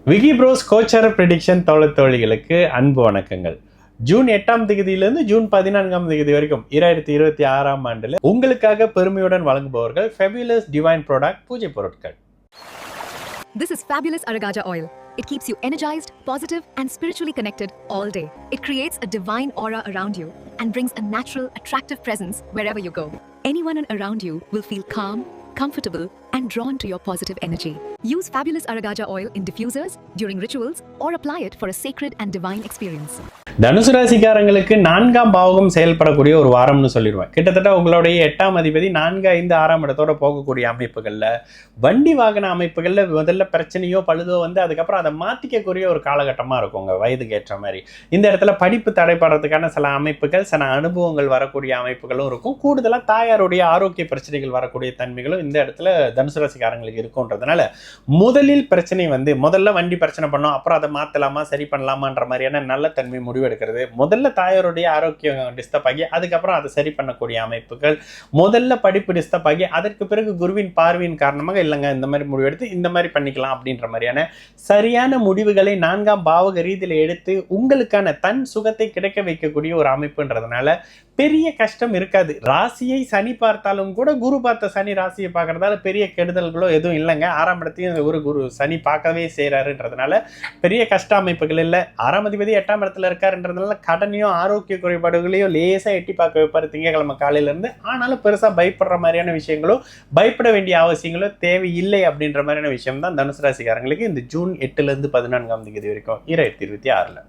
விகி pros Kochhar prediction தோழிகளுக்கு அன்பு வணக்கங்கள். June 8ஆம் தேதியிலிருந்து ஜூன் 14ஆம் தேதி வரைக்கும் 2026ஆம் ஆண்டில் உங்களுக்காக பெருமையுடன் வழங்குபவர்கள் ஃபெபியுலஸ் டிவைன் ப்ராடக்ட் பூஜை பொருட்கள். This is Fabulous Aragaja oil. It keeps you energized, positive, and spiritually connected all day. It creates a divine aura around you and brings a natural, attractive presence wherever you go. Anyone around you will feel calm, comfortable, and drawn to your positive energy. Use Fabulous Aragaja oil in diffusers, during rituals, or apply it for a sacred and divine experience. தனுசு ராசிக்காரங்களுக்கு 4ஆம் பாவகம் செயல்படக்கூடிய ஒரு வாரம்னு சொல்லிடுவேன். கிட்டத்தட்ட உங்களுடைய 8ஆம் அதிபதி 4, 5, 6ஆம் இடத்தோட போகக்கூடிய அமைப்புகளில் வண்டி வாகன அமைப்புகளில் முதல்ல பிரச்சனையோ பழுதோ வந்து அதுக்கப்புறம் அதை மாற்றிக்கக்கூடிய ஒரு காலகட்டமாக இருக்கும் உங்கள் வயதுக்கு ஏற்ற மாதிரி. இந்த இடத்துல படிப்பு தடைப்படுறதுக்கான சில அமைப்புகள், சில அனுபவங்கள் வரக்கூடிய அமைப்புகளும் இருக்கும். கூடுதலாக தாயாருடைய ஆரோக்கிய பிரச்சனைகள் வரக்கூடிய தன்மைகளும் இந்த இடத்துல தனுசு ராசிக்காரங்களுக்கு இருக்குன்றதுனால முதலில் பிரச்சனை வந்து முதல்ல வண்டி பிரச்சனை பண்ணோம், அப்புறம் அதை மாற்றலாமா சரி பண்ணலாமான்ற மாதிரியான நல்ல தன்மை முடிவு எடுக்கிறது. முதல்ல தாயாருடைய ஆரோக்கியம் டிஸ்டர்ப் ஆகி அதுக்கப்புறம் அதை சரி பண்ணக்கூடிய அமைப்புகள், முதல்ல படிப்பு டிஸ்டர்ப் ஆகி அதற்கு பிறகு குருவின் பார்வையின் காரணமாக இல்லைங்க இந்த மாதிரி முடிவெடுத்து இந்த மாதிரி பண்ணிக்கலாம் அப்படின்ற மாதிரியான சரியான முடிவுகளை 4ஆம் பாவக ரீதியில் எடுத்து உங்களுக்கான தன் சுகத்தை கிடைக்க வைக்கக்கூடிய ஒரு அமைப்புன்றதுனால பெரிய கஷ்டம் இருக்காது. ராசியை சனி பார்த்தாலும் கூட குரு பார்த்த சனி ராசியை பார்க்கறதால பெரிய கெடுதல்களோ எதுவும் இல்லைங்க. 6ஆம் இடத்தையும் ஒரு குரு சனி பார்க்கவே செய்யறாருன்றதுனால பெரிய கஷ்ட அமைப்புகள் இல்லை. 6ஆம் அதிபதி 8ஆம் இடத்துல இருக்காருன்றதுனால கடனையோ ஆரோக்கிய குறைபாடுகளையோ லேசா எட்டி பார்க்க வைப்பாரு திங்கக்கிழமை காலையில இருந்து. ஆனாலும் பெருசா பயப்படுற மாதிரியான விஷயங்களோ பயப்பட வேண்டிய அவசியங்களோ தேவையில்லை அப்படின்ற மாதிரியான விஷயம் தான் தனுசு ராசிக்காரங்களுக்கு இந்த ஜூன் 8ல இருந்து 14ஆம் தேதி வரைக்கும் 2026.